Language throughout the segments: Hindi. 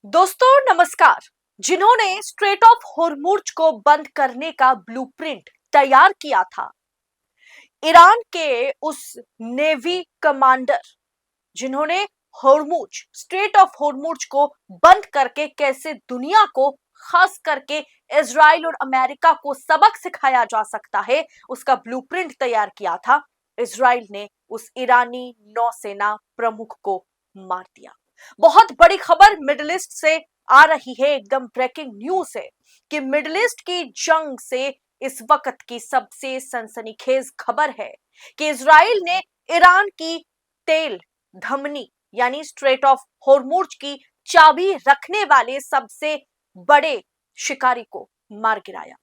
दोस्तों नमस्कार। जिन्होंने स्ट्रेट ऑफ होर्मुज को बंद करने का ब्लूप्रिंट तैयार किया था, ईरान के उस नेवी कमांडर जिन्होंने होर्मुज स्ट्रेट ऑफ होर्मुज को बंद करके कैसे दुनिया को, खास करके इजराइल और अमेरिका को सबक सिखाया जा सकता है, उसका ब्लूप्रिंट तैयार किया था। इजराइल ने उस ईरानी नौसेना प्रमुख को मार दिया। बहुत बड़ी खबर मिडिल ईस्ट से आ रही है, एकदम ब्रेकिंग न्यूज है कि मिडिल ईस्ट की जंग से इस वक्त की सबसे सनसनीखेज खबर है कि इजराइल ने ईरान की तेल धमनी यानी स्ट्रेट ऑफ होर्मुज की चाबी रखने वाले सबसे बड़े शिकारी को मार गिराया।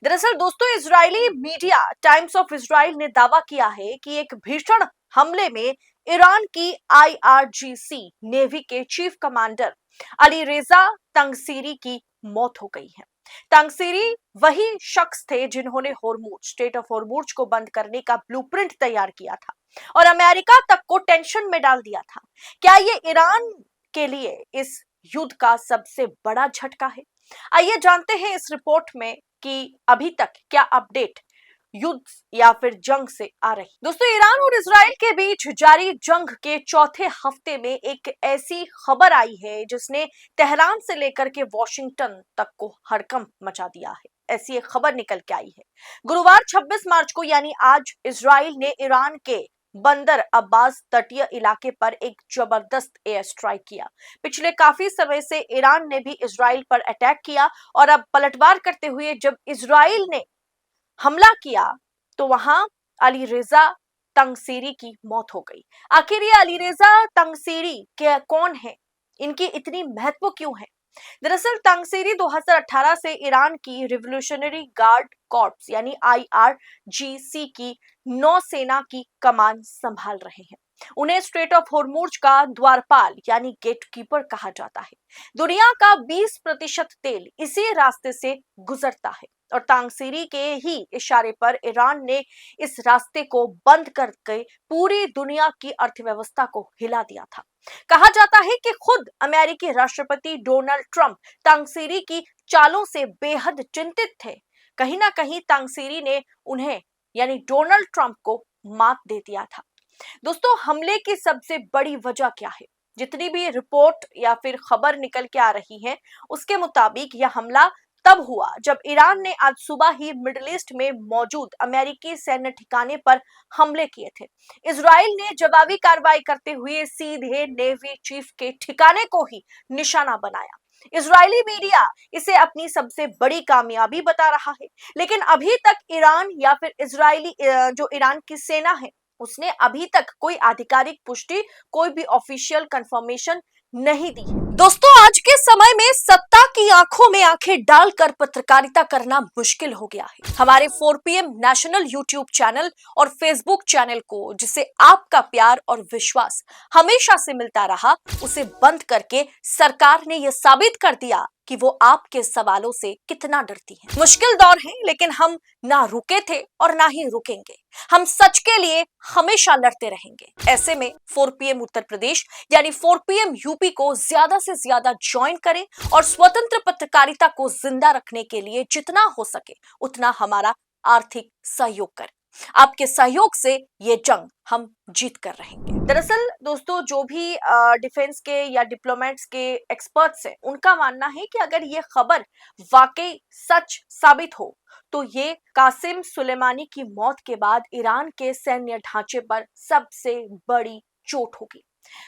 दरअसल दोस्तों, Israeli media times of Israel ने दावा किया है कि एक भीषण हमले में ईरान की आईआरजीसी नेवी के चीफ कमांडर अली रेजा तंगसीरी की मौत हो गई है। तंगसीरी वही शख्स थे जिन्होंने होर्मुज स्ट्रेट ऑफ होर्मुज को बंद करने का ब्लूप्रिंट तैयार किया था और अमेरिका तक को टेंशन में डाल दिया था। क्या ये ईरान के लिए इस युद्ध का सबसे बड़ा झटका है? आइए जानते हैं इस रिपोर्ट में कि अभी तक क्या अपडेट युद्ध या फिर जंग से आ रही। दोस्तों, ईरान और इजराइल के बीच जारी जंग के चौथे हफ्ते में एक ऐसी खबर आई है जिसने तेहरान से लेकर के वॉशिंगटन तक को हड़कंप मचा दिया है। ऐसी एक खबर निकल के आई है। गुरुवार 26 मार्च को यानी आज इजराइल ने ईरान के बंदर अब्बास तटीय इलाके पर एक जबरदस्त एयर स्ट्राइक किया। पिछले काफी समय से ईरान ने भी इजराइल पर अटैक किया और अब पलटवार करते हुए जब इजराइल ने हमला किया तो वहां अली रेजा तंगसीरी की मौत हो गई। आखिर ये अली रेजा तंगसीरी के कौन है, इनकी इतनी महत्व क्यों है? दरअसल तंगसीरी 2018 से ईरान की रिवोल्यूशनरी गार्ड कॉर्प्स यानी आईआरजीसी की नौसेना की कमान संभाल रहे हैं। उन्हें स्ट्रेट ऑफ होर्मुज का द्वारपाल यानी गेटकीपर कहा जाता है। दुनिया का 20% तेल इसी रास्ते से गुजरता है और तांगसीरी के ही इशारे पर ईरान ने इस रास्ते को बंद करके पूरी दुनिया की अर्थव्यवस्था को हिला दिया था। कहा जाता है कि खुद अमेरिकी राष्ट्रपति डोनाल्ड ट्रंप तांगसीरी की चालों से बेहद चिंतित थे। कहीं ना कहीं तांगसीरी ने उन्हें यानी डोनाल्ड ट्रंप को मात दे दिया था। दोस्तों, हमले की सबसे बड़ी वजह क्या है? जितनी भी रिपोर्ट या फिर खबर निकल के आ रही है, उसके मुताबिक यह हमला तब हुआ जब ईरान ने आज सुबह ही मिडिल ईस्ट में मौजूद अमेरिकी सैन्य ठिकाने पर हमले किए थे। इजराइल ने जवाबी कार्रवाई करते हुए सीधे नेवी चीफ के ठिकाने को ही निशाना बनाया। इजरायली मीडिया इसे अपनी सबसे बड़ी कामयाबी बता रहा है, लेकिन अभी तक ईरान या फिर इजरायली जो ईरान की सेना है उसने अभी तक कोई आधिकारिक पुष्टि, कोई भी ऑफिशियल कंफर्मेशन नहीं दी है। दोस्तों, आज के समय में सत्ता की आंखों में आंखें डालकर पत्रकारिता करना मुश्किल हो गया है। हमारे 4 PM नेशनल यूट्यूब चैनल और फेसबुक चैनल को, जिसे आपका प्यार और विश्वास हमेशा से मिलता रहा, उसे बंद करके सरकार ने यह साबित कर दिया कि वो आपके सवालों से कितना डरती है। मुश्किल दौर है, लेकिन हम ना रुके थे और ना ही रुकेंगे। हम सच के लिए हमेशा लड़ते रहेंगे। ऐसे में 4 PM उत्तर प्रदेश यानी 4 PM यूपी को ज्यादा से ज्यादा ज्वाइन करें और स्वतंत्र पत्रकारिता को जिंदा रखने के लिए जितना हो सके उतना हमारा आर्थिक सहयोग करें। आपके सहयोग से ये जंग हम जीत कर रहेंगे। दरअसल दोस्तों, जो भी डिफेंस के या डिप्लोमेट्स के एक्सपर्ट्स हैं, उनका मानना है कि अगर ये खबर वाकई सच साबित हो तो ये कासिम सुलेमानी की मौत के बाद ईरान के सैन्य ढांचे पर सबसे बड़ी चोट होगी।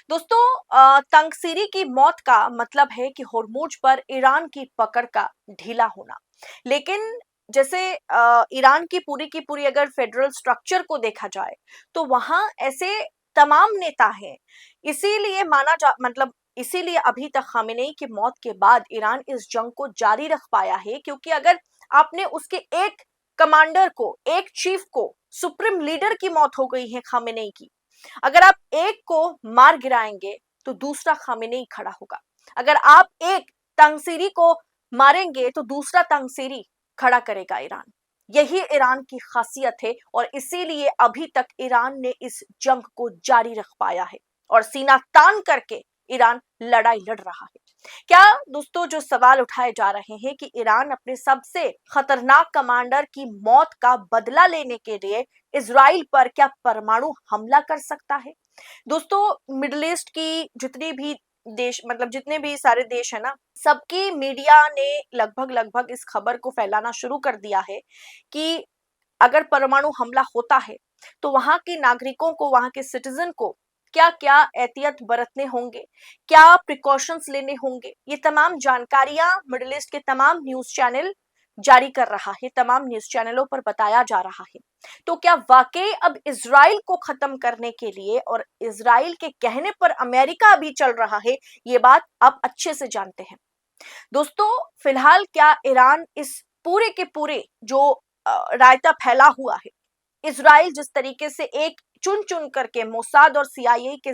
दोस्तों, तंगसीरी की मौत का मतलब है कि होर्मुज पर ईरान की पकड़ का ढीला होना। लेकिन जैसे ईरान की पूरी अगर फेडरल स्ट्रक्चर को देखा जाए तो वहां ऐसे तमाम नेता हैं। इसीलिए इसीलिए अभी तक खामेनेई की मौत के बाद ईरान इस जंग को जारी रख पाया है, क्योंकि अगर आपने उसके एक कमांडर को, एक चीफ को, सुप्रीम लीडर की मौत हो गई है खामेनेई की, अगर आप एक को मार गिराएंगे तो दूसरा खामेनेई खड़ा होगा। अगर आप एक तंगसीरी को मारेंगे तो दूसरा तंगसीरी खड़ा करेगा ईरान। यही ईरान की खासियत है और इसीलिए अभी तक ईरान ने इस जंग को जारी रख पाया है और सीना तान करके ईरान लड़ाई लड़ रहा है। क्या दोस्तों जो सवाल उठाए जा रहे हैं कि ईरान अपने सबसे खतरनाक कमांडर की मौत का बदला लेने के लिए इजराइल पर क्या परमाणु हमला कर सकता है? दोस्तों मिडिल ईस्ट की जितनी भी देश मतलब जितने भी सारे देश है ना, सबकी मीडिया ने लगभग लगभग इस खबर को फैलाना शुरू कर दिया है कि अगर परमाणु हमला होता है तो वहां के नागरिकों को, वहां के सिटीजन को क्या क्या एहतियात बरतने होंगे, क्या प्रिकॉशंस लेने होंगे, ये तमाम जानकारियां मिडिल ईस्ट के तमाम न्यूज चैनल जारी कर रहा है, तमाम न्यूज चैनलों पर बताया जा रहा है। तो क्या वाकई अब इजराइल को खत्म करने के लिए और इजराइल के कहने पर अमेरिका अभी चल रहा है, ये बात आप अच्छे से जानते हैं। दोस्तों फिलहाल क्या ईरान इस पूरे के पूरे जो रायता फैला हुआ है, इजराइल जिस तरीके से एक चुन चुन करके मोसाद और सीआईए के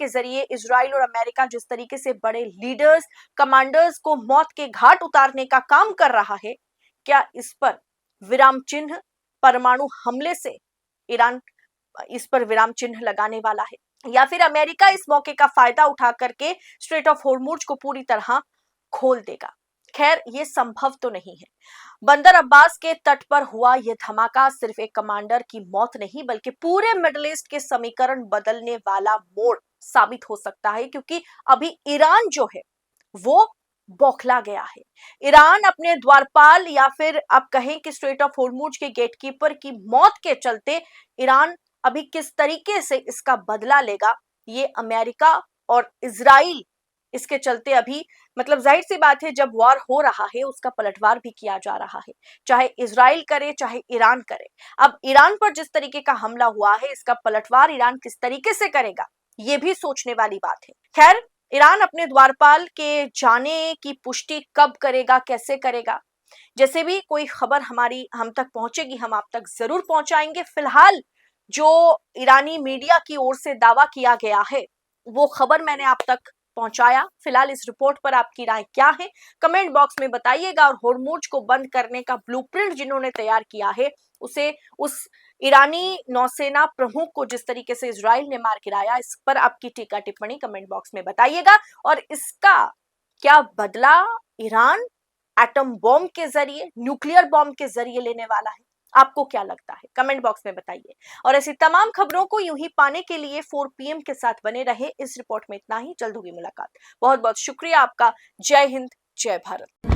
जरिए इजराइल और अमेरिका जिस तरीके से बड़े लीडर्स, कमांडर्स को मौत के घाट उतारने का काम कर रहा है, क्या इस पर विराम चिन्ह, परमाणु हमले से ईरान इस पर विराम चिन्ह लगाने वाला है, या फिर अमेरिका इस मौके का फायदा उठा करके स्ट्रेट ऑफ होर्मुज को पूरी तरह खोल देगा? खैर ये संभव तो नहीं है। बंदर अब्बास के तट पर हुआ यह धमाका सिर्फ एक कमांडर की मौत नहीं बल्कि पूरे मिडिल ईस्ट के समीकरण बदलने वाला मोड़ साबित हो सकता है, क्योंकि अभी ईरान जो है वो बौखला गया है। ईरान अपने द्वारपाल या फिर आप कहें कि स्ट्रेट ऑफ होर्मुज के गेटकीपर की मौत के चलते ईरान अभी किस तरीके से इसका बदला लेगा, ये अमेरिका और इजराइल इसके चलते अभी मतलब जाहिर सी बात है, जब वॉर हो रहा है उसका पलटवार भी किया जा रहा है, चाहे इजराइल करे चाहे ईरान करे। अब ईरान पर जिस तरीके का हमला हुआ है, इसका पलटवार ईरान किस तरीके से करेगा, ये भी सोचने वाली बात है। खैर ईरान अपने द्वारपाल के जाने की पुष्टि कब करेगा, कैसे करेगा, जैसे भी कोई खबर हम तक पहुंचेगी हम आप तक जरूर पहुंचाएंगे। फिलहाल जो ईरानी मीडिया की ओर से दावा किया गया है वो खबर मैंने आप तक पहुंचाया। फिलहाल इस रिपोर्ट पर आपकी राय क्या है कमेंट बॉक्स में बताइएगा, और होर्मुज को बंद करने का ब्लूप्रिंट जिन्होंने तैयार किया है उसे उस ईरानी नौसेना प्रमुख को जिस तरीके से इजराइल ने मार गिराया, इस पर आपकी टीका टिप्पणी कमेंट बॉक्स में बताइएगा। और इसका क्या बदला ईरान एटम बॉम्ब के जरिए, न्यूक्लियर बॉम्ब के जरिए लेने वाला है, आपको क्या लगता है कमेंट बॉक्स में बताइए। और ऐसी तमाम खबरों को यूं ही पाने के लिए 4 PM के साथ बने रहे। इस रिपोर्ट में इतना ही, जल्द होगी मुलाकात। बहुत बहुत शुक्रिया आपका। जय हिंद, जय भारत।